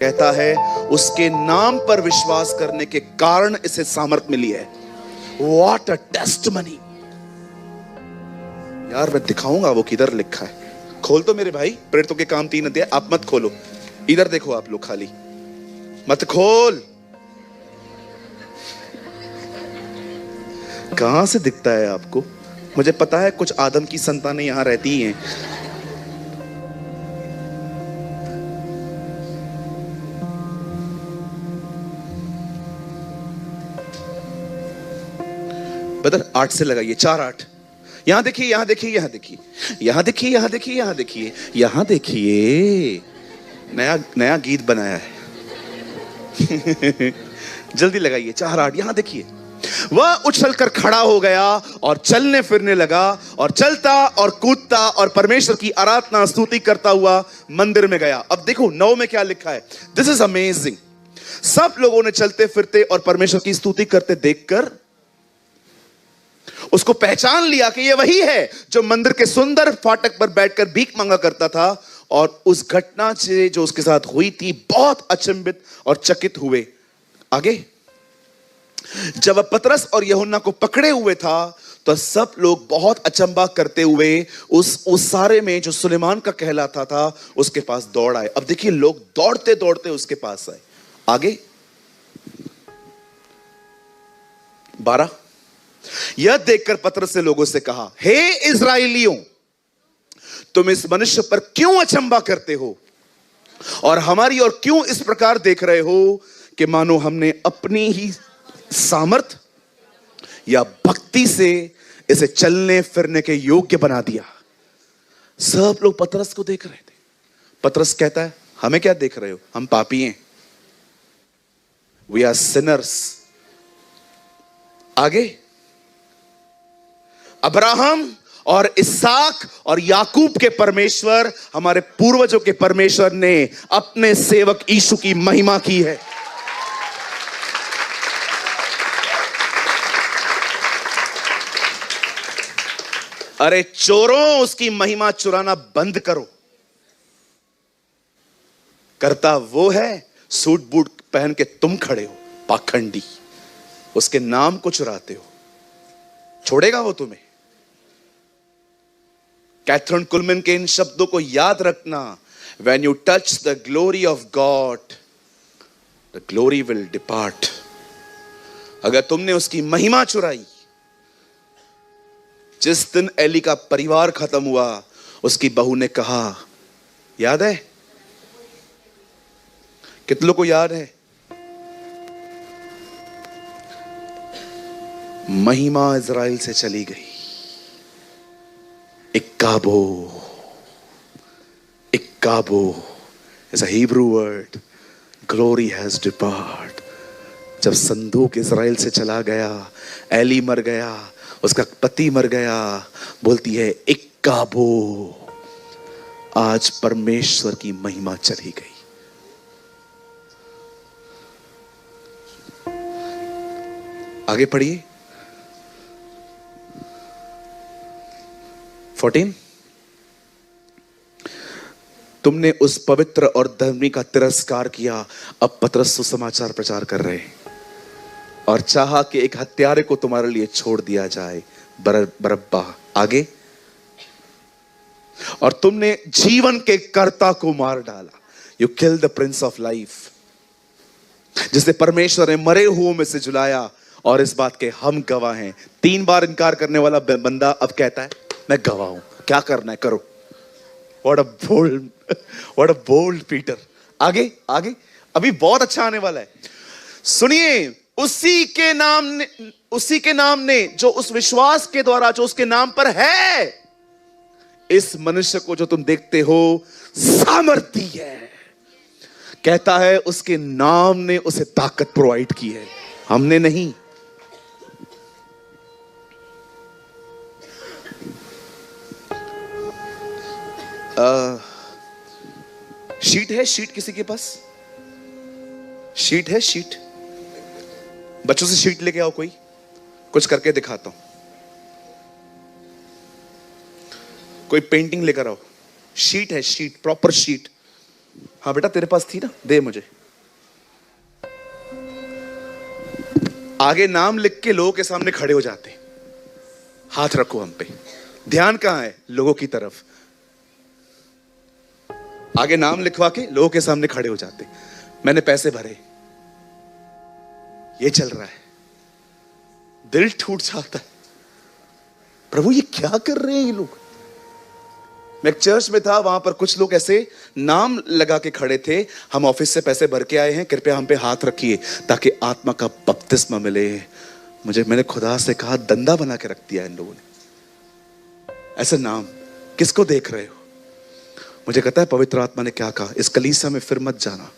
कहता है उसके नाम पर विश्वास करने के कारण इसे सामर्थ मिली है। What a testimony! यार मैं दिखाऊंगा वो किधर लिखा है। खोल तो मेरे भाई, प्रेरितों के काम 3 अध्याय। आप मत खोलो, इधर देखो आप लोग, खाली मत खोल। कहां से दिखता है आपको? मुझे पता है कुछ आदम की संतानें यहां रहती हैं। बदल 8 से लगाइए, 4-8। यहां देखिए, यहां देखिए, यहां देखिए, यहां देखिए, यहां देखिए, यहां देखिए, यहां देखिए। नया नया गीत बनाया है। जल्दी लगाइए, 4-8। यहां देखिए, वह उछलकर खड़ा हो गया और चलने फिरने लगा और चलता और कूदता और परमेश्वर की आराधना स्तुति करता हुआ मंदिर में गया। अब देखो 9 में क्या लिखा है। This is amazing. सब लोगों ने चलते फिरते और परमेश्वर की स्तुति करते देखकर उसको पहचान लिया कि यह वही है जो मंदिर के सुंदर फाटक पर बैठकर भीख मांगा करता था, और उस घटना से जो उसके साथ हुई थी बहुत अचंभित और चकित हुए। आगे, जब वह पतरस और यूहन्ना को पकड़े हुए था तो सब लोग बहुत अचंभा करते हुए उस सारे में जो सुलेमान का कहलाता था उसके पास दौड़ आए। अब देखिए, लोग दौड़ते दौड़ते उसके पास आए। आगे 12, यह देखकर पतरस ने लोगों से कहा, हे इस्राएलियों, तुम इस मनुष्य पर क्यों अचंभा करते हो और हमारी ओर क्यों इस प्रकार देख रहे हो कि मानो हमने अपनी ही सामर्थ या भक्ति से इसे चलने फिरने के योग्य बना दिया। सब लोग पतरस को देख रहे थे। पतरस कहता है, हमें क्या देख रहे हो? हम पापी हैं, वी आर सिनर्स। आगे, अब्राहम और इसहाक और याकूब के परमेश्वर, हमारे पूर्वजों के परमेश्वर ने अपने सेवक यीशु की महिमा की है। अरे चोरों, उसकी महिमा चुराना बंद करो। करता वो है, सूट बूट पहन के तुम खड़े हो पाखंडी, उसके नाम को चुराते हो। छोड़ेगा वो तुम्हें? कैथरीन कुलमैन के इन शब्दों को याद रखना, when you touch the glory of God, the glory will depart. अगर तुमने उसकी महिमा चुराई, जिस दिन एली का परिवार खत्म हुआ, उसकी बहू ने कहा, याद है? कितने लोगों को याद है? महिमा इज़राइल से चली गई। Ikabo is a Hebrew word. Glory has departed. जब संदूक इज़राइल से चला गया, एली मर गया, उसका पति मर गया, बोलती है इक्काबो, आज परमेश्वर की महिमा चली गई। आगे पढ़िए 14। तुमने उस पवित्र और धर्मी का तिरस्कार किया। अब पतरस सुसमाचार प्रचार कर रहे हैं और चाहा कि एक हत्यारे को तुम्हारे लिए छोड़ दिया जाए, बरअब्बा। आगे, और तुमने जीवन के कर्ता को मार डाला। You kill the Prince of life, जिसे परमेश्वर ने मरे हुओं में से जुलाया, और इस बात के हम गवाह हैं। 3 बार इनकार करने वाला बंदा अब कहता है, मैं गवाह हूं, क्या करना है करो। What a bold Peter. आगे आगे, अभी बहुत अच्छा आने वाला है। सुनिए, उसी के नाम ने जो उस विश्वास के द्वारा जो उसके नाम पर है, इस मनुष्य को जो तुम देखते हो सामर्थ्य है। कहता है उसके नाम ने उसे ताकत प्रोवाइड की है, हमने नहीं। शीट है? शीट किसी के पास? शीट है? शीट, बच्चों से शीट लेके आओ, कोई कुछ करके दिखाता हूं। कोई पेंटिंग लेकर आओ। शीट है, शीट, प्रॉपर शीट। हाँ बेटा तेरे पास थी ना, दे मुझे। आगे नाम लिख के लोगों के सामने खड़े हो जाते, हाथ रखो हम पे, ध्यान कहां है? लोगों की तरफ। आगे नाम लिखवा के लोगों के सामने खड़े हो जाते, मैंने पैसे भरे, ये चल रहा है। दिल टूट जाता है, प्रभु ये क्या कर रहे हैं ये लोग। मैं एक चर्च में था, वहां पर कुछ लोग ऐसे नाम लगा के खड़े थे, हम ऑफिस से पैसे भर के आए हैं, कृपया हम पे हाथ रखिए ताकि आत्मा का बपतिस्मा मिले। मैंने खुदा से कहा, दंदा बना के रख दिया इन लोगों ने। ऐसा नाम किसको देख रहे हो? मुझे कहता है पवित्र आत्मा ने क्या कहा, इस कलीसिया में फिर मत जाना,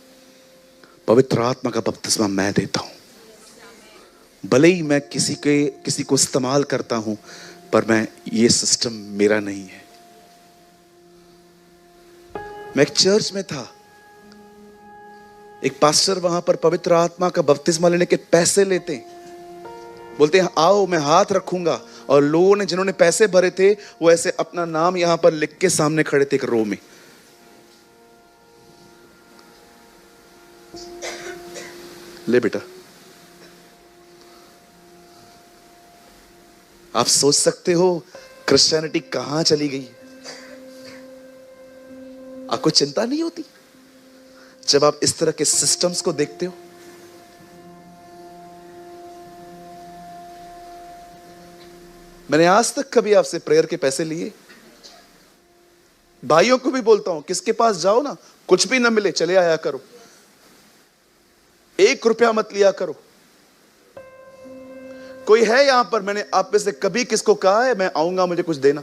पवित्र आत्मा का बपतिस्मा मैं देता हूं। भले ही मैं किसी को इस्तेमाल करता हूं, पर मैं, ये सिस्टम मेरा नहीं है। मैं एक चर्च में था, एक पास्टर वहां पर पवित्र आत्मा का बपतिस्मा लेने के पैसे लेते, बोलते हैं आओ मैं हाथ रखूंगा, और लोगों ने जिन्होंने पैसे भरे थे वो ऐसे अपना नाम यहां पर लिख के सामने खड़े थे एक रो में। ले बेटा। आप सोच सकते हो क्रिश्चियनिटी कहां चली गई। आपको चिंता नहीं होती जब आप इस तरह के सिस्टम्स को देखते हो? मैंने आज तक कभी आपसे प्रेयर के पैसे लिए? भाइयों को भी बोलता हूं, किसके पास जाओ ना, कुछ भी ना मिले चले आया करो, 1 रुपया मत लिया करो। कोई है यहां पर, मैंने आप में से कभी किसको कहा है मैं आऊंगा मुझे कुछ देना?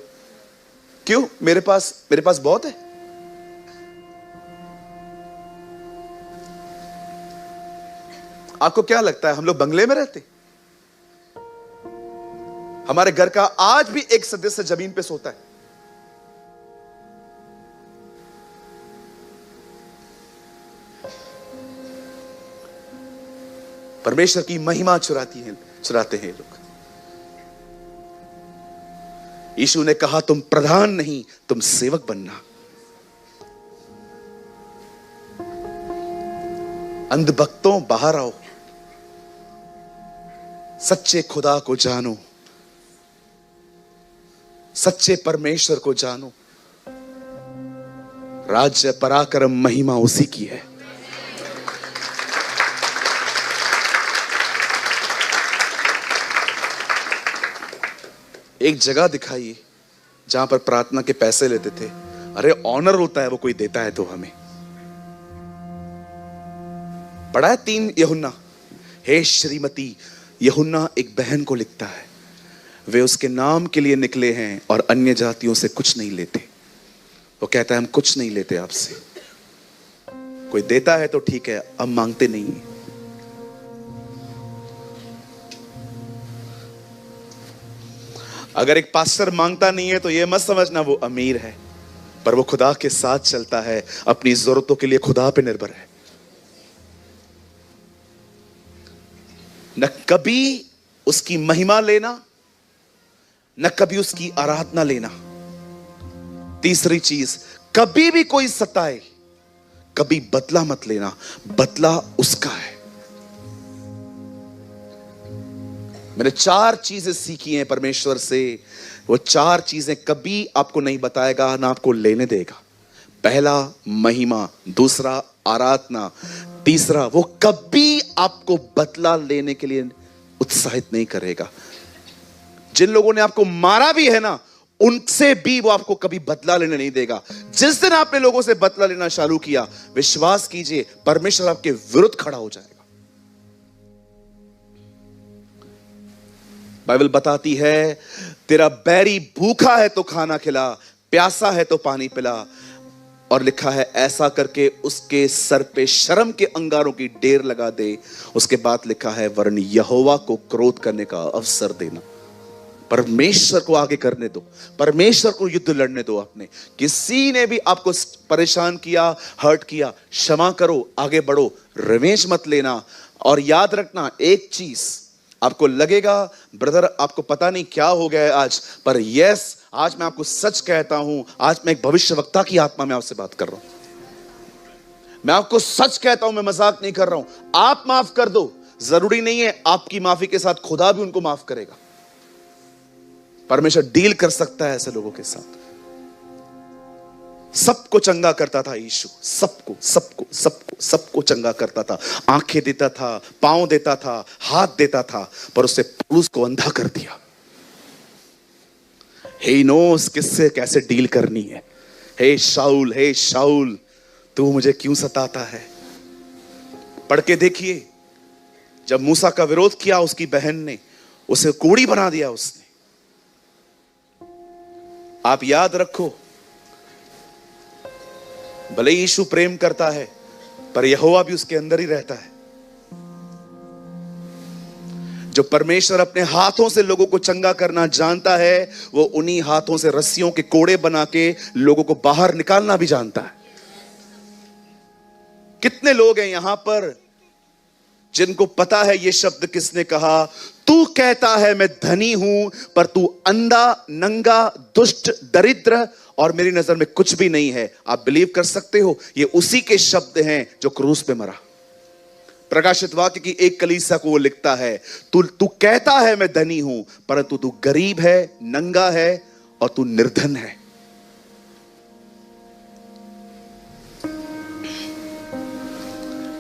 क्यों? मेरे पास बहुत है। आपको क्या लगता है हम लोग बंगले में रहते? हमारे घर का आज भी एक सदस्य जमीन पे सोता है। परमेश्वर की महिमा चुराते हैं लोग। यीशु ने कहा तुम प्रधान नहीं, तुम सेवक बनना। अंधभक्तों बाहर आओ, सच्चे खुदा को जानो, सच्चे परमेश्वर को जानो। राज्य पराक्रम महिमा उसी की है। एक जगह दिखाइए जहां पर प्रार्थना के पैसे लेते थे। अरे ऑनर होता है वो कोई देता है तो हमें। पढ़ा है 3 यूहन्ना, हे श्रीमती। यूहन्ना एक बहन को लिखता है, वे उसके नाम के लिए निकले हैं और अन्य जातियों से कुछ नहीं लेते। वो कहता है हम कुछ नहीं लेते आपसे, कोई देता है तो ठीक है, हम मांगते नहीं है। अगर एक पास्टर मांगता नहीं है तो यह मत समझना वो अमीर है, पर वो खुदा के साथ चलता है, अपनी जरूरतों के लिए खुदा पे निर्भर है। न कभी उसकी महिमा लेना, न कभी उसकी आराधना लेना। तीसरी चीज, कभी भी कोई सताए कभी बदला मत लेना, बदला उसका है। मैंने 4 चीजें सीखी हैं परमेश्वर से। वो 4 चीजें कभी आपको नहीं बताएगा, ना आपको लेने देगा। पहला महिमा, दूसरा आराधना, तीसरा वो कभी आपको बदला लेने के लिए उत्साहित नहीं करेगा। जिन लोगों ने आपको मारा भी है ना, उनसे भी वो आपको कभी बदला लेने नहीं देगा। जिस दिन आपने लोगों से बदला लेना चालू किया, विश्वास कीजिए परमेश्वर आपके विरुद्ध खड़ा हो जाएगा। बाइबल बताती है तेरा बैरी भूखा है तो खाना खिला, प्यासा है तो पानी पिला। और लिखा है ऐसा करके उसके सर पे शर्म के अंगारों की ढेर लगा दे। उसके बाद लिखा है वरन यहोवा को क्रोध करने का अवसर देना। परमेश्वर को आगे करने दो, परमेश्वर को युद्ध लड़ने दो। आपने किसी ने भी आपको परेशान किया, हर्ट किया, क्षमा करो, आगे बढ़ो, रिवेंज मत लेना। और याद रखना एक चीज, आपको लगेगा ब्रदर आपको पता नहीं क्या हो गया है आज, पर यस आज मैं आपको सच कहता हूं, आज मैं एक भविष्यवक्ता की आत्मा में आपसे बात कर रहा हूं। मैं आपको सच कहता हूं, मैं मजाक नहीं कर रहा हूं। आप माफ कर दो, जरूरी नहीं है आपकी माफी के साथ खुदा भी उनको माफ करेगा। परमेश्वर डील कर सकता है ऐसे लोगों के साथ। सबको चंगा करता था यीशु, सबको सबको सबको सबको चंगा करता था। आंखें देता था, पांव देता था, हाथ देता था, पर उसने पौलुस को अंधा कर दिया। ही नोस किससे कैसे डील करनी है। हे शाऊल तू मुझे क्यों सताता है। पढ़ के देखिए, जब मूसा का विरोध किया उसकी बहन ने, उसे कोड़ी बना दिया उसने। आप याद रखो, भले यीशु प्रेम करता है पर यहोवा भी उसके अंदर ही रहता है। जो परमेश्वर अपने हाथों से लोगों को चंगा करना जानता है, वो उन्हीं हाथों से रस्सियों के कोड़े बना के लोगों को बाहर निकालना भी जानता है। कितने लोग हैं यहां पर जिनको पता है ये शब्द किसने कहा, तू कहता है मैं धनी हूं पर तू अंधा, नंगा, दुष्ट, दरिद्र और मेरी नजर में कुछ भी नहीं है। आप बिलीव कर सकते हो, ये उसी के शब्द हैं जो क्रूस पे मरा। प्रकाशित वाक्य की एक कलीसिया को वो लिखता है, तू कहता है मैं धनी हूं परंतु तू गरीब है, नंगा है और तू निर्धन है।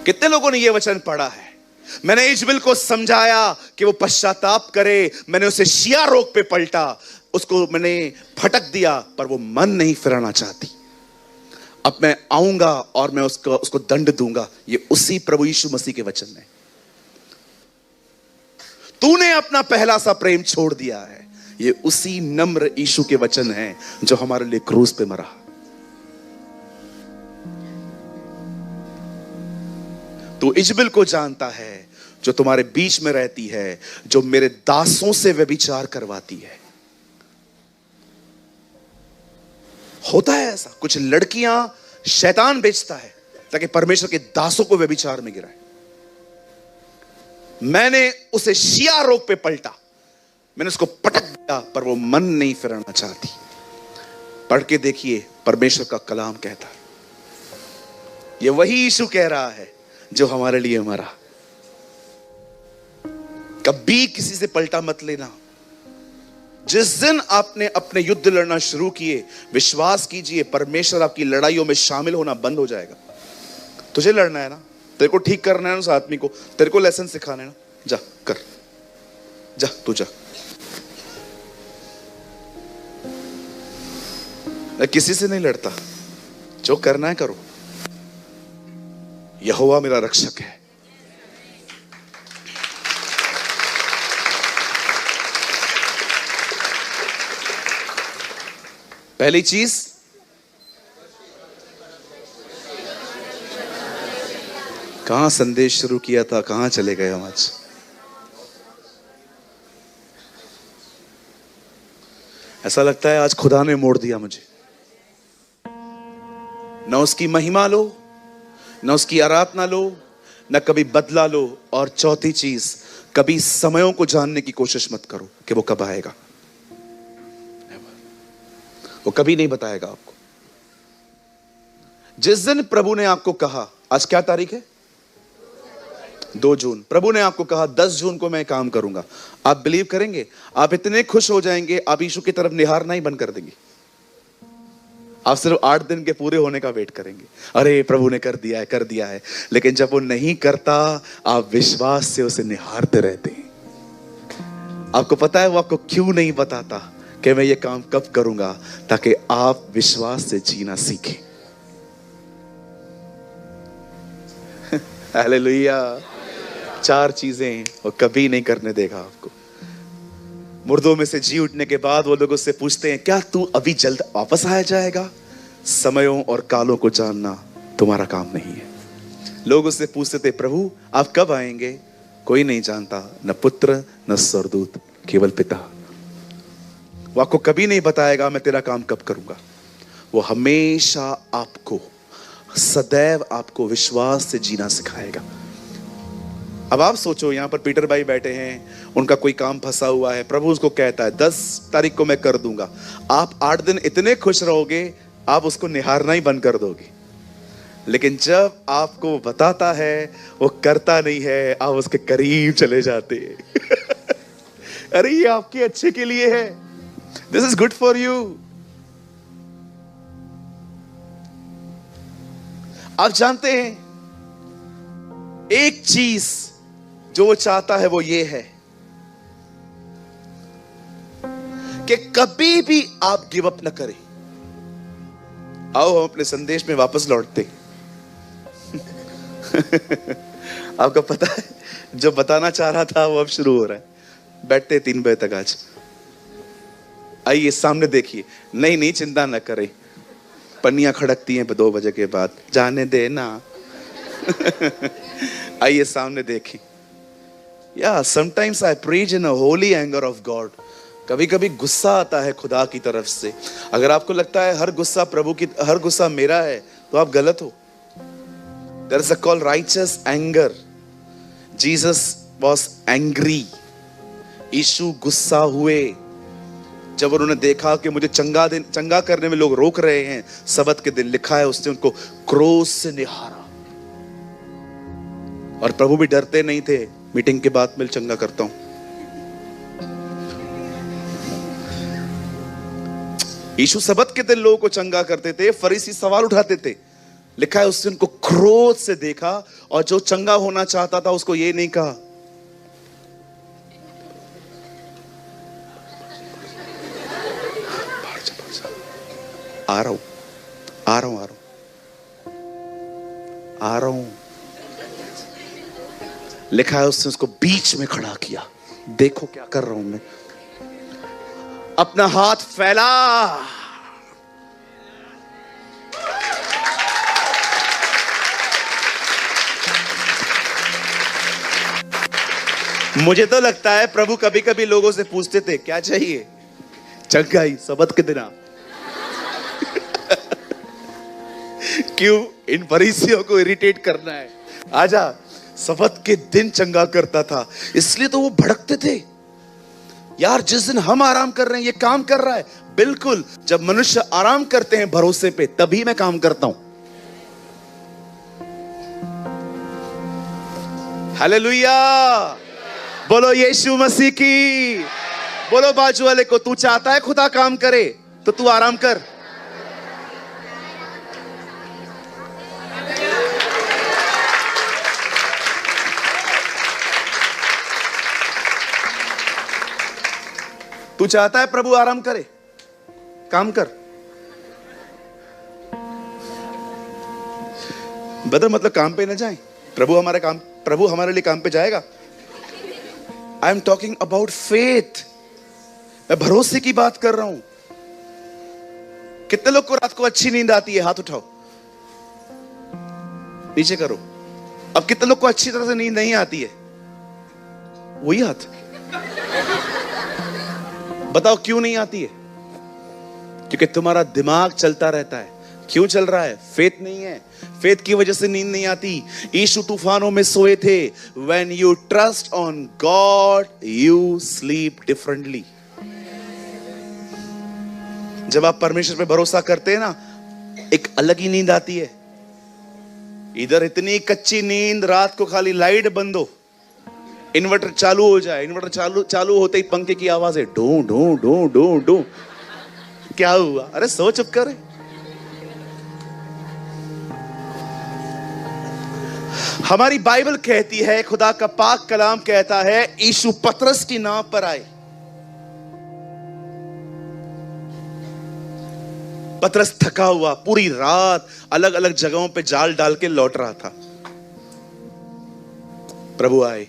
कितने लोगों ने यह वचन पढ़ा है। मैंने इजबिल को समझाया कि वो पश्चाताप करे, मैंने उसे शिया रोग पे पलटा, उसको मैंने फटक दिया, पर वो मन नहीं फिराना चाहती। अब मैं आऊंगा और मैं उसको दंड दूंगा। ये उसी प्रभु यीशु मसीह के वचन है। तूने अपना पहला सा प्रेम छोड़ दिया है, ये उसी नम्र यीशु के वचन है जो हमारे लिए क्रूस पे मरा। तू इजबिल को जानता है जो तुम्हारे बीच में रहती है, जो मेरे दासों से व्यभिचार करवाती है। होता है ऐसा, कुछ लड़कियां शैतान बेचता है ताकि परमेश्वर के दासों को व्यभिचार में गिराए। मैंने उसे शिया रोग पे पलटा, मैंने उसको पटक दिया, पर वो मन नहीं फिराना चाहती। पढ़ के देखिए, परमेश्वर का कलाम कहता है, ये वही यीशु कह रहा है जो हमारे लिए मरा। कभी किसी से पलटा मत लेना। जिस दिन आपने अपने युद्ध लड़ना शुरू किए, विश्वास कीजिए परमेश्वर आपकी लड़ाइयों में शामिल होना बंद हो जाएगा। तुझे लड़ना है ना, तेरे को ठीक करना है ना उस आदमी को, तेरे को लेसन सिखाना है ना, जा कर, जा तू जा। मैं किसी से नहीं लड़ता, जो करना है करो। यहोवा मेरा रक्षक है। पहली चीज, कहां संदेश शुरू किया था, कहां चले गए हम आज। ऐसा लगता है आज खुदा ने मोड़ दिया मुझे। न उसकी महिमा लो, न उसकी आराधना लो, न कभी बदला लो, और चौथी चीज, कभी समयों को जानने की कोशिश मत करो कि वो कब आएगा। वो कभी नहीं बताएगा आपको। जिस दिन प्रभु ने आपको कहा, आज क्या तारीख है, 2 जून, प्रभु ने आपको कहा 10 जून को मैं काम करूंगा, आप बिलीव करेंगे? आप इतने खुश हो जाएंगे, आप यीशु की तरफ निहारना ही बंद कर देंगे। आप सिर्फ 8 दिन के पूरे होने का वेट करेंगे। अरे प्रभु ने कर दिया है, कर दिया है। लेकिन जब वो नहीं करता, आप विश्वास से उसे निहारते रहते हैं। आपको पता है वो आपको क्यों नहीं बताता कि मैं ये काम कब करूंगा? ताकि आप विश्वास से जीना सीखें। हालेलुया। 4 चीजें वो कभी नहीं करने देगा आपको। मुर्दों में से जी उठने के बाद वो लोग उससे पूछते हैं, क्या तू अभी जल्द वापस आया जाएगा? समयों और कालों को जानना तुम्हारा काम नहीं है। लोग उससे पूछते थे, प्रभु आप कब आएंगे? कोई नहीं जानता, न पुत्र न स्वर्गदूत, केवल पिता। वो आपको कभी नहीं बताएगा मैं तेरा काम कब करूंगा। वो हमेशा आपको, सदैव आपको विश्वास से जीना सिखाएगा। अब आप सोचो, यहां पर पीटर भाई बैठे हैं, उनका कोई काम फंसा हुआ है, प्रभु उसको कहता है 10 तारीख को मैं कर दूंगा। आप 8 दिन इतने खुश रहोगे, आप उसको निहारना ही बंद कर दोगे। लेकिन जब आपको वो बताता है, वो करता नहीं है, आप उसके करीब चले जाते हैं। अरे ये आपके अच्छे के लिए है, this is good for you. आप जानते हैं एक चीज जो वो चाहता है वो ये है कि कभी भी आप गिव अप न करें। आओ हम अपने संदेश में वापस लौटते हैं। आपको पता है जो बताना चाह रहा था वो अब शुरू हो रहा है। बैठते 3 बजे तक आज। आइए सामने देखिए। नहीं चिंता न करें, पन्नियां खड़कती हैं 2 बजे के बाद, जाने दे ना। आइए सामने देखें। या sometimes I preach in a Holi anger of God. कभी कभी गुस्सा आता है खुदा की तरफ से। अगर आपको लगता है हर गुस्सा मेरा है तो आप गलत हो। There is a call righteous anger. Jesus was angry. यीशु गुस्सा हुए जब उन्होंने देखा कि मुझे चंगा करने में लोग रोक रहे हैं। सबत के दिन लिखा है उसने उनको क्रोध से निहारा। और प्रभु भी डरते नहीं थे, मीटिंग के बाद मैं चंगा करता हूं। यीशु सबत के दिन लोगों को चंगा करते थे। फरीसी सवाल उठाते थे, लिखा है उसने उनको क्रोध से देखा और जो चंगा होना चाहता था उसको ये नहीं कहा। आ रहा हूं। लिखा है उसने उसको बीच में खड़ा किया। देखो क्या कर रहा हूं मैं। अपना हाथ फैला। मुझे तो लगता है प्रभु कभी कभी लोगों से पूछते थे क्या चाहिए, चंगाई सबत के दिन। क्यों इन फरीसियों को इरिटेट करना है। आजा, सबत के दिन चंगा करता था, इसलिए तो वो भड़कते थे। यार जिस दिन हम आराम कर रहे हैं ये काम कर रहा है। बिल्कुल, जब मनुष्य आराम करते हैं भरोसे पे तभी मैं काम करता हूं। हालेलुया, बोलो यीशु मसीह की। बोलो बाजू वाले को, तू चाहता है खुदा काम करे तो तू आराम कर। तू चाहता है प्रभु आराम करे, काम कर। बदल मतलब काम पे ना जाए। प्रभु हमारे लिए काम पे जाएगा। I am talking about faith. मैं भरोसे की बात कर रहा हूं। कितने लोग को रात को अच्छी नींद आती है? हाथ उठाओ, नीचे करो। अब कितने लोग को अच्छी तरह से नींद नहीं आती है? वही हाथ। बताओ क्यों नहीं आती है? क्योंकि तुम्हारा दिमाग चलता रहता है। क्यों चल रहा है? फेथ नहीं है। फेथ की वजह से नींद नहीं आती। यीशु तूफानों में सोए थे। When you trust on God, you sleep differently. जब आप परमेश्वर पे भरोसा करते हैं ना, एक अलग ही नींद आती है। इधर इतनी कच्ची नींद, रात को खाली लाइट बंद हो, इन्वर्टर चालू हो जाए, इन्वर्टर चालू होते ही पंखे की आवाज है, do do do do do. क्या हुआ? अरे सो चुप करे। हमारी बाइबल कहती है, खुदा का पाक कलाम कहता है, यीशु पतरस की नाव पर आए। पतरस थका हुआ पूरी रात अलग अलग जगहों पे जाल डाल के लौट रहा था। प्रभु आए,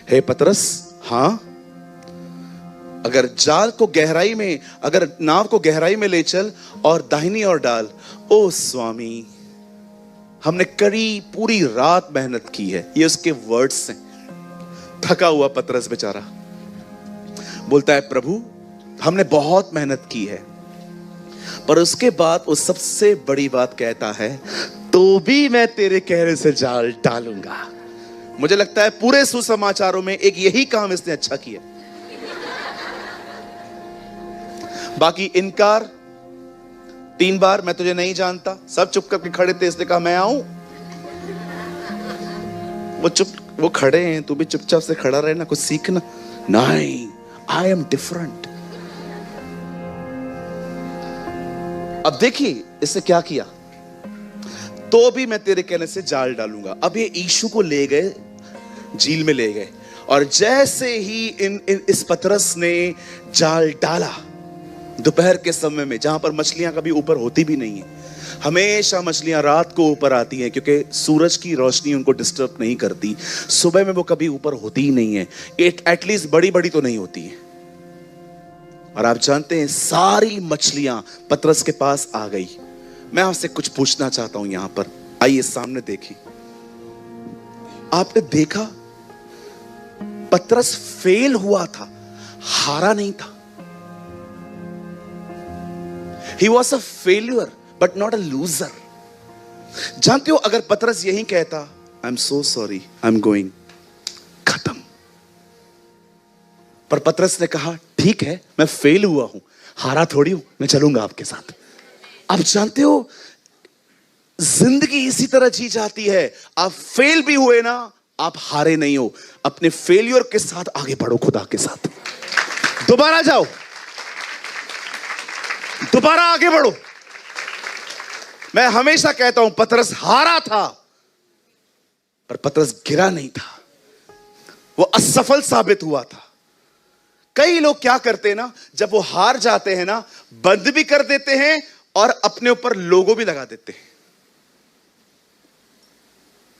हे पतरस, हां, अगर नाव को गहराई में ले चल और दाहिनी ओर डाल। ओ स्वामी, हमने पूरी रात मेहनत की है। ये उसके वर्ड्स हैं। थका हुआ पतरस बेचारा बोलता है, प्रभु हमने बहुत मेहनत की है। पर उसके बाद वो सबसे बड़ी बात कहता है, तो भी मैं तेरे कहने से जाल डालूंगा। मुझे लगता है पूरे सुसमाचारों में एक यही काम इसने अच्छा किया। बाकी इनकार, 3 बार, मैं तुझे नहीं जानता। सब चुप करके खड़े थे, इसने कहा मैं आऊं। वो खड़े हैं, तू भी चुपचाप से खड़ा रहे ना, कुछ सीखना। नहीं, आई एम डिफरेंट। अब देखिए इसने क्या किया, तो भी मैं तेरे कहने से जाल डालूंगा। अब ये यीशु को ले गए, झील में ले गए, और जैसे ही इस पतरस ने जाल डाला, दोपहर के समय में जहां पर मछलियां कभी ऊपर होती भी नहीं है, हमेशा मछलियां रात को ऊपर आती हैं क्योंकि सूरज की रोशनी उनको डिस्टर्ब नहीं करती। सुबह में वो कभी ऊपर होती ही नहीं है, एटलीस्ट बड़ी बड़ी तो नहीं होती है। और आप जानते हैं सारी मछलियां पतरस के पास आ गई। मैं आपसे कुछ पूछना चाहता हूं यहां पर, आइए सामने देखिए। आपने देखा पतरस फेल हुआ था, हारा नहीं था। He was a failure but not a loser. जानते हो अगर पतरस यही कहता, I'm so sorry, I'm going, खत्म। पर पतरस ने कहा ठीक है, मैं फेल हुआ हूं, हारा थोड़ी हूं, मैं चलूंगा आपके साथ। आप जानते हो जिंदगी इसी तरह जी जाती है। आप फेल भी हुए ना, आप हारे नहीं हो। अपने फेलियर के साथ आगे बढ़ो, खुदा के साथ दोबारा जाओ, दोबारा आगे बढ़ो। मैं हमेशा कहता हूं पतरस हारा था, पर पतरस गिरा नहीं था, वो असफल साबित हुआ था। कई लोग क्या करते हैं ना, जब वो हार जाते हैं ना, बंद भी कर देते हैं और अपने ऊपर लोगो भी लगा देते हैं।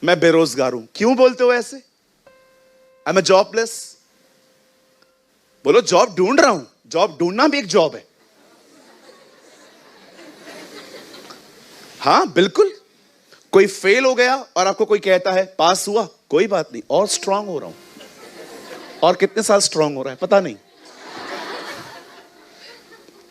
मैं बेरोजगार हूं, क्यों बोलते हो ऐसे? I am jobless. बोलो जॉब ढूंढ रहा हूं। जॉब ढूंढना भी एक जॉब है। हाँ बिल्कुल। कोई फेल हो गया और आपको कोई कहता है पास हुआ, कोई बात नहीं, और स्ट्रांग हो रहा हूं। और कितने साल स्ट्रांग हो रहा है पता नहीं।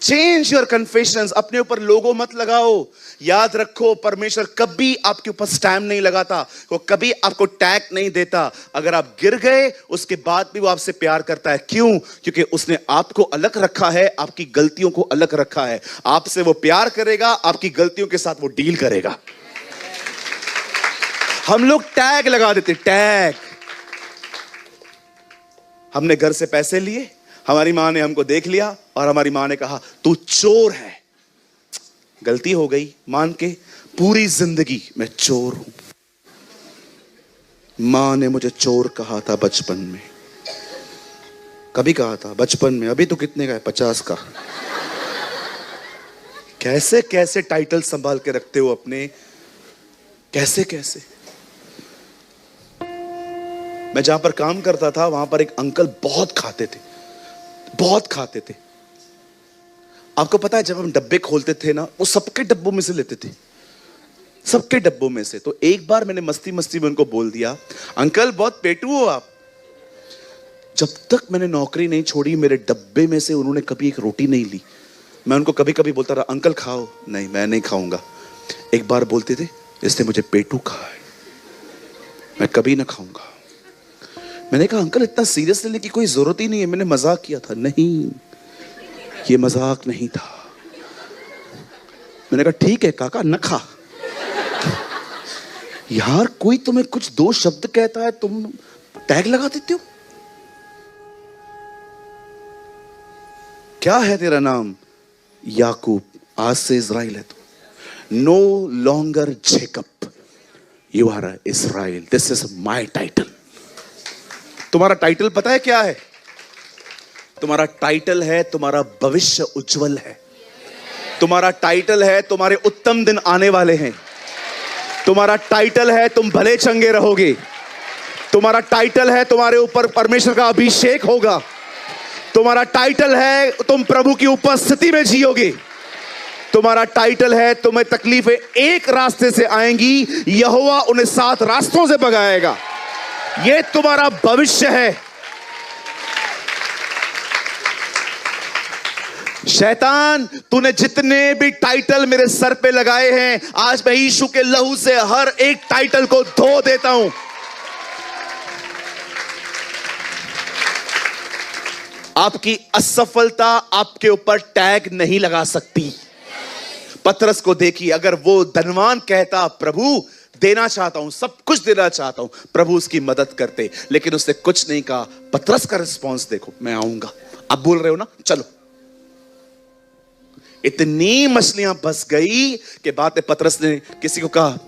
Change your confessions. अपने ऊपर लोगो मत लगाओ। याद रखो परमेश्वर कभी आपके ऊपर स्टैम्प नहीं लगाता, वो कभी आपको टैग नहीं देता। अगर आप गिर गए उसके बाद भी वो आपसे प्यार करता है। क्यों? क्योंकि उसने आपको अलग रखा है, आपकी गलतियों को अलग रखा है। आपसे वो प्यार करेगा, आपकी गलतियों के साथ वो डील करेगा। हम लोग टैग लगा देते, टैग। हमने घर से पैसे लिए, हमारी मां ने हमको देख लिया और हमारी मां ने कहा तू चोर है। गलती हो गई, मान के, पूरी जिंदगी मैं चोर हूं। मां ने मुझे चोर कहा था बचपन में। कभी कहा था बचपन में। अभी तो कितने का है? 50 का। कैसे कैसे टाइटल संभाल के रखते हो अपने, कैसे कैसे। मैं जहां पर काम करता था वहां पर एक अंकल बहुत खाते थे, बहुत खाते थे। आपको पता है जब हम डब्बे खोलते थे ना, वो सबके डब्बों में से लेते थे, सबके डब्बों में से। तो एक बार मैंने मस्ती मस्ती में उनको बोल दिया, अंकल बहुत पेटू हो आप। जब तक मैंने नौकरी नहीं छोड़ी, मेरे डब्बे में से उन्होंने कभी एक रोटी नहीं ली। मैं उनको कभी कभी बोलता रहा, अंकल खाओ। नहीं, मैं नहीं खाऊंगा। एक बार बोलते थे, इसने मुझे पेटू कहा है, मैं कभी ना खाऊंगा। मैंने कहा अंकल इतना सीरियस लेने की कोई जरूरत ही नहीं है, मैंने मजाक किया था। नहीं, ये मजाक नहीं था। मैंने कहा ठीक है काका, न खा। यार कोई तुम्हें कुछ दो शब्द कहता है, तुम टैग लगा देते हो। क्या है तेरा नाम? याकूब। आज से इज़राइल है तू। No longer Jacob, you are Israel. This is my title. तुम्हारा टाइटल पता है क्या है? तुम्हारा टाइटल है तुम्हारा भविष्य उज्जवल है। तुम्हारा टाइटल है तुम्हारे उत्तम दिन आने वाले हैं। तुम्हारा टाइटल है तुम भले चंगे रहोगे। तुम्हारा टाइटल है तुम्हारे ऊपर परमेश्वर का अभिषेक होगा। तुम्हारा टाइटल है तुम प्रभु की उपस्थिति में जियोगे। तुम्हारा टाइटल है तुम्हें तकलीफें एक रास्ते से आएंगी, यहोवा उन्हें 7 रास्तों से भगाएगा। ये तुम्हारा भविष्य है। शैतान, तूने जितने भी टाइटल मेरे सर पे लगाए हैं, आज मैं यीशु के लहू से हर एक टाइटल को धो देता हूं। आपकी असफलता आपके ऊपर टैग नहीं लगा सकती। पतरस को देखिए, अगर वो धनवान कहता प्रभु देना चाहता हूं, सब कुछ देना चाहता हूं, प्रभु उसकी मदद करते, लेकिन उसने कुछ नहीं कहा। पतरस का रिस्पॉन्स देखो, मैं आऊंगा। अब बोल रहे हो ना, चलो। इतनी मछलियां बस गई कि बाद में पतरस ने किसी को कहा,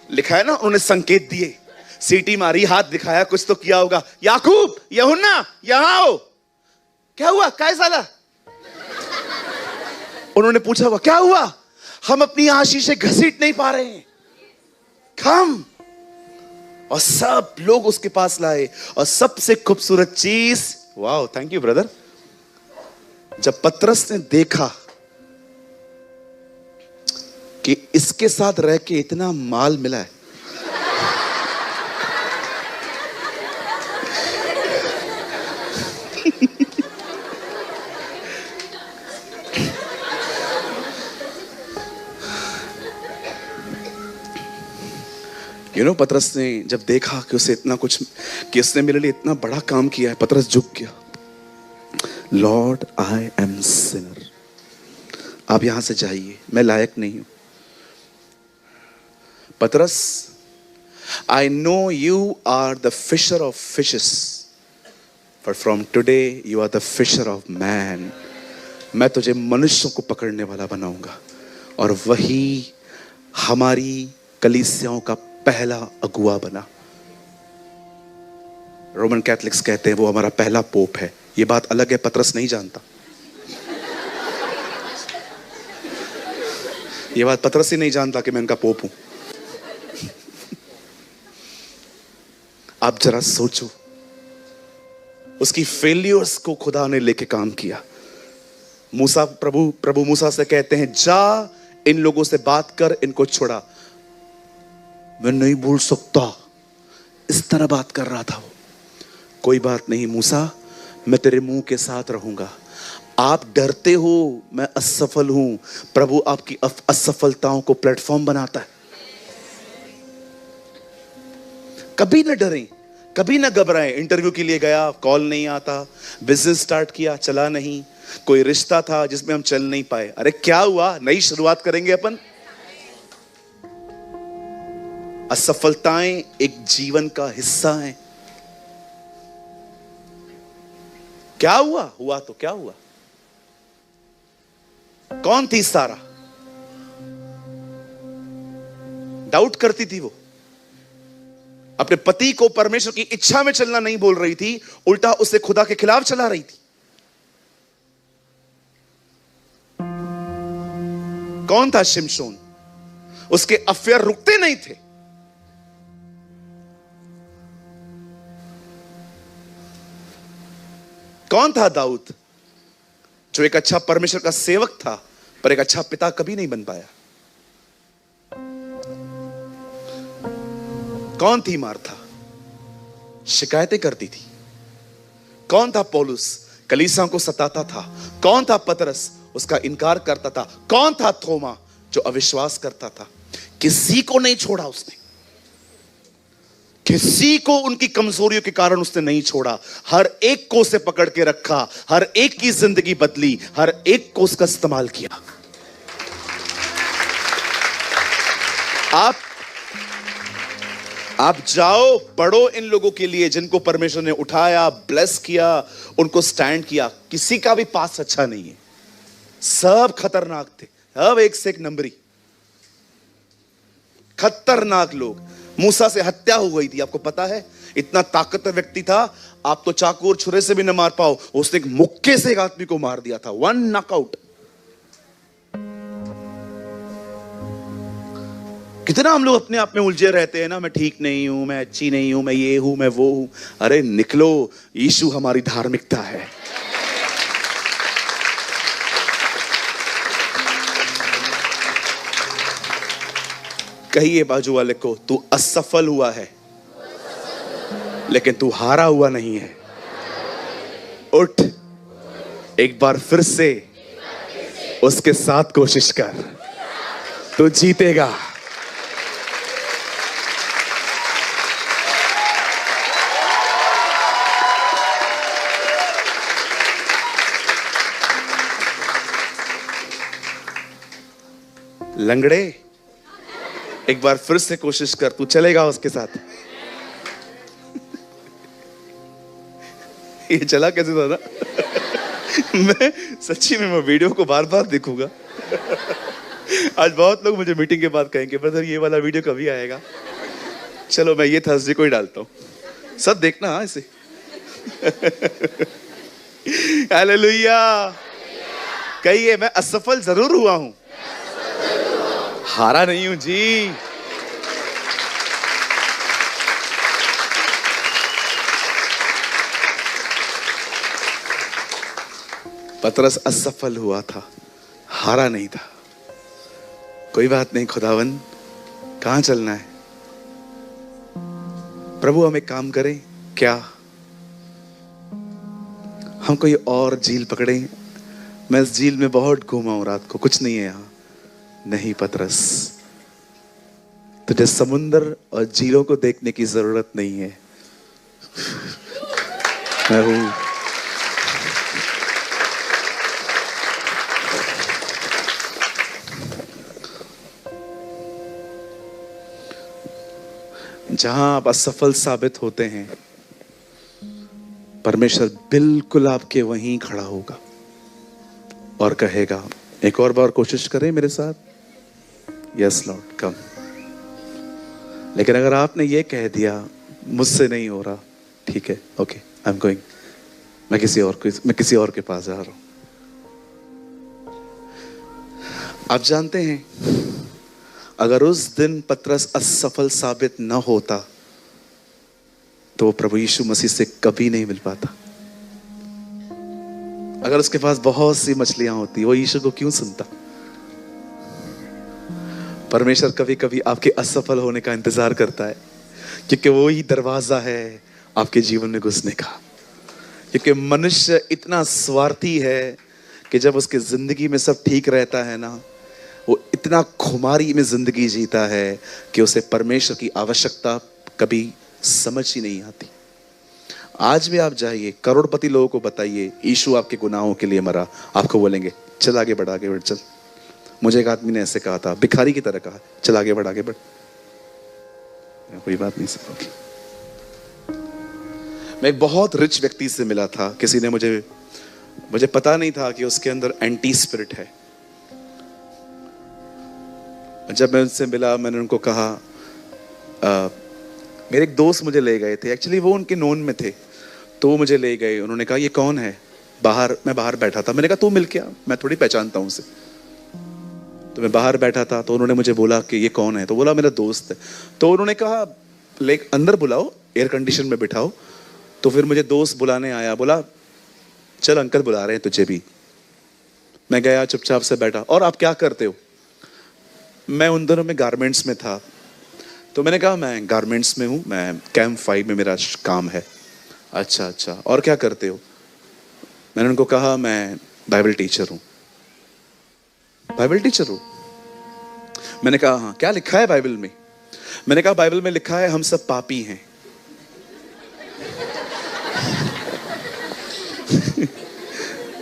लिखा है ना, उन्होंने संकेत दिए, सीटी मारी, हाथ दिखाया, कुछ तो किया होगा, याकूब, यूहन्ना, यहां आओ। क्या हुआ, कैसा था? उन्होंने पूछा हुआ, क्या हुआ? हम अपनी आशीषें घसीट नहीं पा रहे हैं, कम। और सब लोग उसके पास लाए, और सबसे खूबसूरत चीज, वाह, थैंक यू ब्रदर, जब पतरस ने देखा कि इसके साथ रह के इतना माल मिला है, पतरस ने जब देखा कि उसे इतना कुछ, कि उसने मेरे लिए इतना बड़ा काम किया है, पतरस झुक गया। लॉर्ड, आई एम सिनर, आप यहां से जाइए, मैं लायक नहीं हूं। पतरस, I know you are the fisher of fishes, but from today you are the fisher of man. मैं तुझे मनुष्यों को पकड़ने वाला बनाऊंगा। और वही हमारी कलीसियाओं का पहला अगुआ बना। रोमन कैथलिक्स कहते हैं वो हमारा पहला पोप है। ये बात अलग है, पतरस नहीं जानता। ये बात पतरस ही नहीं जानता कि मैं उनका पोप हूं। आप जरा सोचो, उसकी फेलियर्स को खुदा ने लेके काम किया। मूसा, प्रभु मूसा से कहते हैं, जा इन लोगों से बात कर, इनको छुड़ा। मैं नहीं बोल सकता, इस तरह बात कर रहा था वो। कोई बात नहीं मूसा, मैं तेरे मुंह के साथ रहूंगा। आप डरते हो, मैं असफल हूं, प्रभु आपकी असफलताओं को प्लेटफॉर्म बनाता है। कभी ना डरें, कभी ना घबराएं। इंटरव्यू के लिए गया, कॉल नहीं आता, बिजनेस स्टार्ट किया, चला नहीं, कोई रिश्ता था जिसमें हम चल नहीं पाए। अरे क्या हुआ, नई शुरुआत करेंगे अपन। असफलताएं एक जीवन का हिस्सा हैं। क्या हुआ, हुआ तो क्या हुआ। कौन थी सारा? डाउट करती थी वो, अपने पति को परमेश्वर की इच्छा में चलना नहीं बोल रही थी, उल्टा उसे खुदा के खिलाफ चला रही थी। कौन था शिमशोन? उसके अफेयर रुकते नहीं थे। कौन था दाऊद, जो एक अच्छा परमेश्वर का सेवक था, पर एक अच्छा पिता कभी नहीं बन पाया। कौन थी मार्था, शिकायतें करती थी। कौन था पौलुस, कलीसियाओं को सताता था। कौन था पतरस, उसका इनकार करता था। कौन था थोमा, जो अविश्वास करता था। किसी को नहीं छोड़ा उसने, किसी को उनकी कमजोरियों के कारण उसने नहीं छोड़ा। हर एक को उसे पकड़ के रखा, हर एक की जिंदगी बदली, हर एक को उसका इस्तेमाल किया। आप जाओ, पढ़ो इन लोगों के लिए जिनको परमेश्वर ने उठाया, ब्लेस किया, उनको स्टैंड किया। किसी का भी पास अच्छा नहीं है, सब खतरनाक थे, अब एक से एक नंबरी खतरनाक लोग। मूसा से हत्या हो गई थी, आपको पता है? इतना ताकतवर व्यक्ति था, आप तो चाकू और छुरे से भी न मार पाओ, उसने एक मुक्के से एक आदमी को मार दिया था, 1 नॉकआउट। कितना हम लोग अपने आप में उलझे रहते हैं ना, मैं ठीक नहीं हूं, मैं अच्छी नहीं हूं, मैं ये हूं, मैं वो हूं। अरे निकलो, यीशु हमारी धार्मिकता है। कहिए बाजू वाले को, तू असफल हुआ है, लेकिन तू हारा हुआ नहीं है। उठ, एक बार फिर से उसके साथ कोशिश कर, तू जीतेगा। लंगड़े, एक बार फिर से कोशिश कर, तू चलेगा उसके साथ। ये चला कैसे था ना? मैं सच्ची में मैं वीडियो को बार बार देखूंगा। आज बहुत लोग मुझे मीटिंग के बाद कहेंगे ब्रदर ये वाला वीडियो कभी आएगा। चलो मैं ये थर्सडे को ही डालता हूँ, सब देखना। हाँ इसे। हालेलुया। कहिए मैं असफल जरूर हुआ हूं, हारा नहीं हूं जी। पतरस असफल हुआ था, हारा नहीं था। कोई बात नहीं खुदावन, कहां चलना है? प्रभु हम एक काम करें क्या, हम कोई और झील पकड़ें? मैं इस झील में बहुत घूमा हूं रात को, कुछ नहीं है यहां। नहीं पतरस, तुझे समुंदर और झीलों को देखने की जरूरत नहीं है, मैं हूं। जहां आप असफल साबित होते हैं, परमेश्वर बिल्कुल आपके वहीं खड़ा होगा और कहेगा एक और बार कोशिश करें मेरे साथ। यस लॉर्ड कम। लेकिन अगर आपने ये कह दिया मुझसे नहीं हो रहा, ठीक है, ओके आई एम गोइंग, मैं किसी और के पास जा रहा हूं। आप जानते हैं अगर उस दिन पतरस असफल साबित न होता तो वो प्रभु यीशु मसीह से कभी नहीं मिल पाता। अगर उसके पास बहुत सी मछलियां होती, वो यीशु को क्यों सुनता? परमेश्वर कभी कभी आपके असफल होने का इंतजार करता है, क्योंकि वो ही दरवाजा है आपके जीवन में घुसने का। क्योंकि मनुष्य इतना स्वार्थी है कि जब उसकी जिंदगी में सब ठीक रहता है ना, वो इतना खुमारी में जिंदगी जीता है कि उसे परमेश्वर की आवश्यकता कभी समझ ही नहीं आती। आज भी आप जाइए, करोड़पति लोगों को बताइए यीशु आपके गुनाहों के लिए मरा, आपको बोलेंगे चल आगे बढ़, आगे बढ़ चल। मुझे एक आदमी ने ऐसे कहा था, भिखारी की तरह कहा, चल आगे बढ़, आगे बढ़। कोई बात नहीं सर। मैं एक बहुत रिच व्यक्ति से मिला था, किसी ने मुझे पता नहीं था कि उसके अंदर एंटी स्पिरिट है। जब मैं उनसे मिला, मैंने उनको कहा, मेरे एक दोस्त मुझे ले गए थे, एक्चुअली वो उनके नोन में थे, तो वो मुझे ले गए। उन्होंने कहा ये कौन है? मैं बाहर बैठा था। मैंने कहा तू मिल क्या, मैं थोड़ी पहचानता हूँ उसे। तो मैं बाहर बैठा था, तो उन्होंने मुझे बोला कि ये कौन है, तो बोला मेरा दोस्त है। तो उन्होंने कहा ले अंदर बुलाओ, एयर कंडीशन में बिठाओ। तो फिर मुझे दोस्त बुलाने आया, बोला चल अंकल बुला रहे हैं तुझे भी। मैं गया, चुपचाप से बैठा। और आप क्या करते हो? मैं उन दिनों में गारमेंट्स में था, तो मैंने कहा मैं गारमेंट्स में हूँ, मैं कैंप 5 में मेरा काम है। अच्छा, और क्या करते हो? मैंने उनको कहा मैं बाइबल टीचर हूँ। बाइबल टीचर हूँ? मैंने कहा हाँ। क्या लिखा है बाइबल में? मैंने कहा बाइबल में लिखा है हम सब पापी हैं।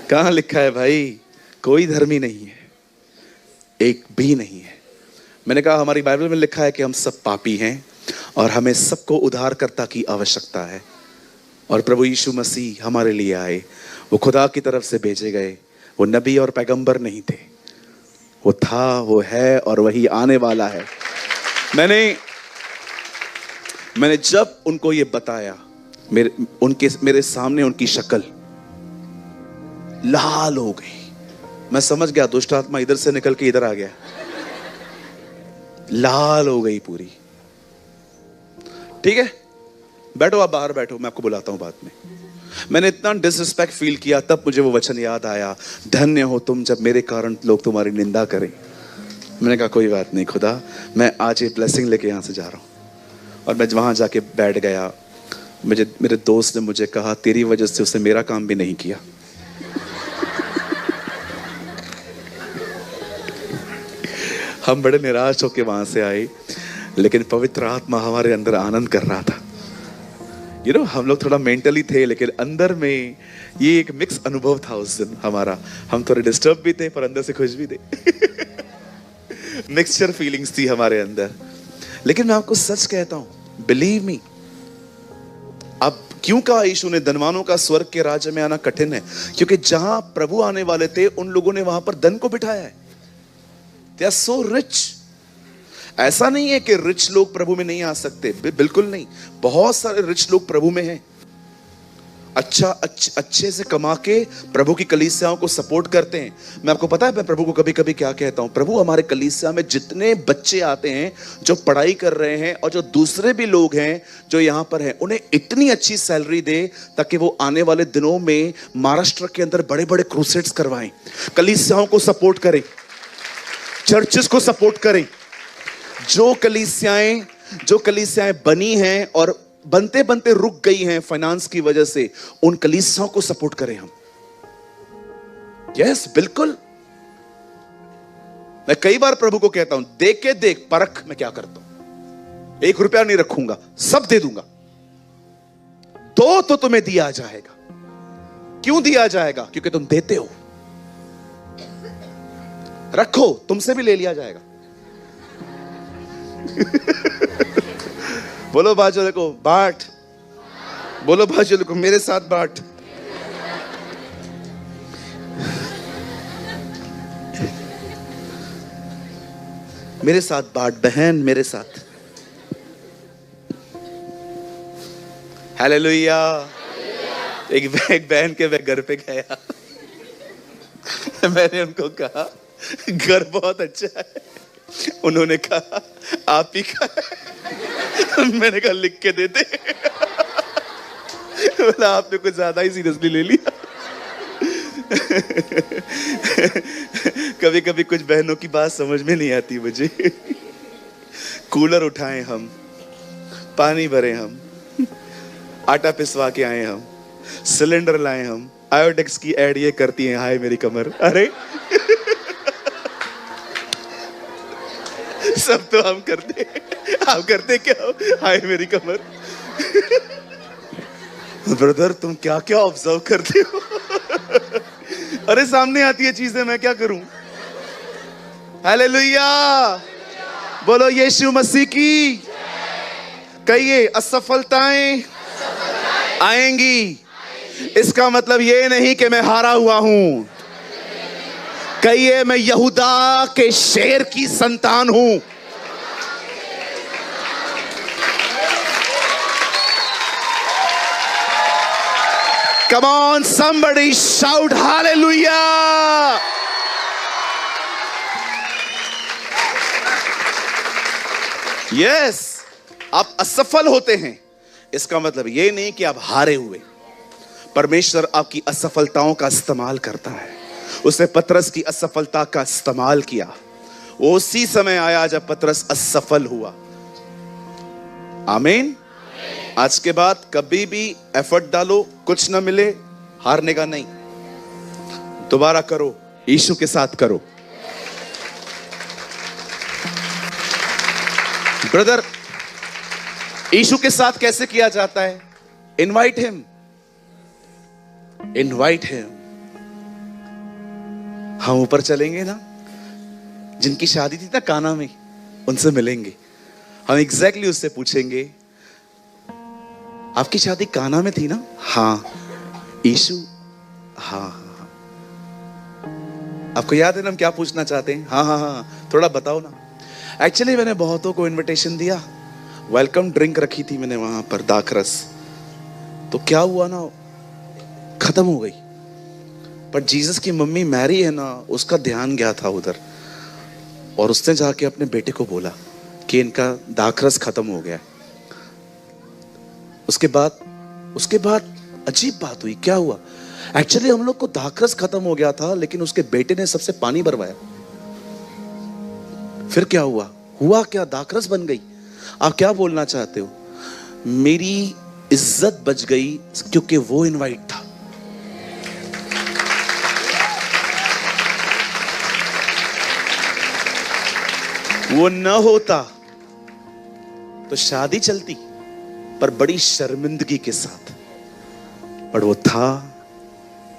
कहाँ लिखा है भाई? कोई धर्मी नहीं है, एक भी नहीं है। मैंने कहा हमारी बाइबल में लिखा है कि हम सब पापी हैं और हमें सबको उद्धारकर्ता की आवश्यकता है। और प्रभु यीशु मसीह हमारे लिए आए, वो खुदा की तरफ से भेजे गए, वो नबी और पैगंबर नहीं थे, वो था, वो है और वही आने वाला है। मैंने जब उनको ये बताया, मेरे सामने उनकी शक्ल लाल हो गई। मैं समझ गया दुष्ट आत्मा इधर से निकल के इधर आ गया। लाल हो गई पूरी। ठीक है, बैठो, आप बाहर बैठो, मैं आपको बुलाता हूं बाद में। मैंने इतना डिसरिस्पेक्ट फील किया, तब मुझे वो वचन याद आया, धन्य हो तुम जब मेरे कारण लोग तुम्हारी निंदा करें। मैंने कहा कोई बात नहीं खुदा, मैं आज ये ब्लेसिंग लेके यहां से जा रहा हूं। और मैं वहां जाके बैठ गया। मेरे दोस्त ने मुझे कहा तेरी वजह से उसने मेरा काम भी नहीं किया। हम बड़े निराश होके वहां से आए, लेकिन पवित्र आत्मा हमारे अंदर आनंद कर रहा था। हम लोग थोड़ा मेंटली थे, लेकिन अंदर में ये एक मिक्स अनुभव था उस दिन हमारा। हम थोड़े डिस्टर्ब भी थे पर अंदर से खुश भी थे। मिक्सचर फीलिंग्स थी हमारे अंदर। लेकिन मैं आपको सच कहता हूं, बिलीव मी, अब क्यों कहा यीशु ने धनवानों का स्वर्ग के राज्य में आना कठिन है? क्योंकि जहां प्रभु आने वाले थे उन लोगों ने वहां पर धन को बिठाया है। They are so rich. ऐसा नहीं है कि रिच लोग प्रभु में नहीं आ सकते, बिल्कुल नहीं। बहुत सारे रिच लोग प्रभु में हैं, अच्छे से कमा के प्रभु की कलीसियाओं को सपोर्ट करते हैं। मैं आपको पता है मैं प्रभु को कभी कभी क्या कहता हूं, प्रभु हमारे कलीसिया में जितने बच्चे आते हैं जो पढ़ाई कर रहे हैं और जो दूसरे भी लोग हैं जो यहां पर हैं, उन्हें इतनी अच्छी सैलरी दे ताकि वो आने वाले दिनों में महाराष्ट्र के अंदर बड़े बड़े क्रूसेड्स करवाएं, कलीसियाओं को सपोर्ट करें, चर्चेस को सपोर्ट करें। जो कलीसियाएं बनी हैं और बनते बनते रुक गई हैं फाइनेंस की वजह से, उन कलीसियाओं को सपोर्ट करें हम। यस, बिल्कुल। मैं कई बार प्रभु को कहता हूं, देख के देख परख मैं क्या करता हूं, 1 रुपया नहीं रखूंगा, सब दे दूंगा। तो तुम्हें दिया जाएगा। क्यों दिया जाएगा? क्योंकि तुम देते हो। रखो, तुमसे भी ले लिया जाएगा। बोलो बाजू देखो, बांट। बोलो बाजू देखो, मेरे साथ बांट। मेरे साथ बांट बहन, मेरे साथ। हालेलुया। एक बहन के मैं घर पे गया, मैंने उनको कहा घर बहुत अच्छा है। उन्होंने कहा आप ही का है। मैंने कहा लिख के देते। बोला आपने कुछ ज्यादा ही सीरियसली ले लिया। कभी कभी कुछ बहनों की बात समझ में नहीं आती मुझे। कूलर उठाए हम, पानी भरे हम, आटा पिसवा के आए हम, सिलेंडर लाए हम, आयोडेक्स की एड ये करती है, हाय मेरी कमर। अरे सब तो हम करते, आप करते क्या हो? हाय मेरी कमर। ब्रदर तुम क्या क्या ऑब्जर्व करते हो? अरे सामने आती है चीजें, मैं क्या करूं? हालेलुया। बोलो यीशु मसीह की। कहिए असफलताएं आएंगी, इसका मतलब ये नहीं कि मैं हारा हुआ हूं। कहिए मैं यहूदा के शेर की संतान हूं। Come on, somebody shout hallelujah. Yes, आप असफल होते हैं, इसका मतलब ये नहीं कि आप हारे हुए। परमेश्वर आपकी असफलताओं का इस्तेमाल करता है। उसने पतरस की असफलता का इस्तेमाल किया। वो उसी समय आया जब पतरस असफल हुआ। आमीन। आज के बाद कभी भी एफर्ट डालो, कुछ ना मिले, हारने का नहीं, दोबारा करो, यीशु के साथ करो। ब्रदर, यीशु के साथ कैसे किया जाता है? Invite him, invite him. हम ऊपर चलेंगे ना, जिनकी शादी थी ना काना में, उनसे मिलेंगे। हम एग्जैक्टली उससे पूछेंगे आपकी शादी काना में थी ना? हाँ। यीशु? हाँ। आपको याद है ना हम क्या पूछना चाहते हैं? हाँ हाँ हाँ, थोड़ा बताओ ना। एक्चुअली मैंने बहुतों को इनविटेशन दिया, वेलकम ड्रिंक रखी थी मैंने वहां पर, दाखरस। तो क्या हुआ ना, खत्म हो गई। पर जीसस की मम्मी मैरी है ना, उसका ध्यान गया था उधर, और उसने जाके अपने बेटे को बोला कि इनका दाखरस खत्म हो गया है। उसके बाद अजीब बात हुई। क्या हुआ? एक्चुअली हम लोग को दाखरस खत्म हो गया था, लेकिन उसके बेटे ने सबसे पानी भरवाया। फिर क्या हुआ? हुआ क्या? दाखरस बन गई। आप क्या बोलना चाहते हो? मेरी इज्जत बच गई क्योंकि वो इनवाइट था। वो न होता तो शादी चलती, पर बड़ी शर्मिंदगी के साथ। पर वो था,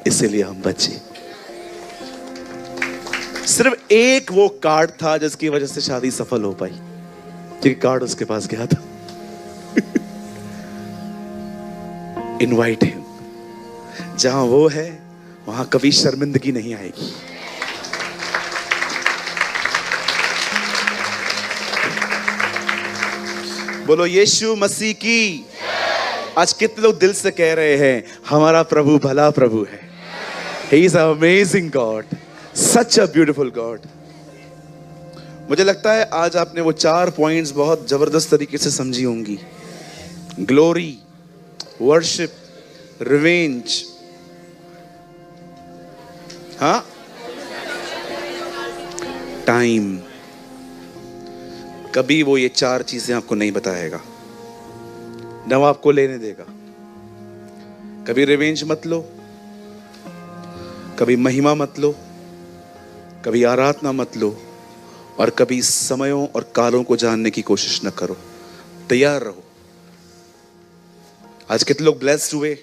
इसीलिए हम बचे। सिर्फ एक वो कार्ड था जिसकी वजह से शादी सफल हो पाई, क्योंकि कार्ड उसके पास गया था। इनवाइट हिम, जहां वो है वहां कभी शर्मिंदगी नहीं आएगी। बोलो यीशु मसीह की। आज कितने लोग दिल से कह रहे हैं हमारा प्रभु भला प्रभु है। He is an amazing God, such a beautiful God। मुझे लगता है आज आपने वो 4 पॉइंट्स बहुत जबरदस्त तरीके से समझी होंगी। ग्लोरी, वर्शिप, रिवेंज, हाँ, टाइम। कभी वो ये 4 चीजें आपको नहीं बताएगा, न वो आपको लेने देगा। कभी रिवेंज मत लो, कभी महिमा मत लो, कभी आराधना मत लो, और कभी समयों और कालों को जानने की कोशिश न करो। तैयार रहो। आज कितने लोग ब्लेस्ड हुए।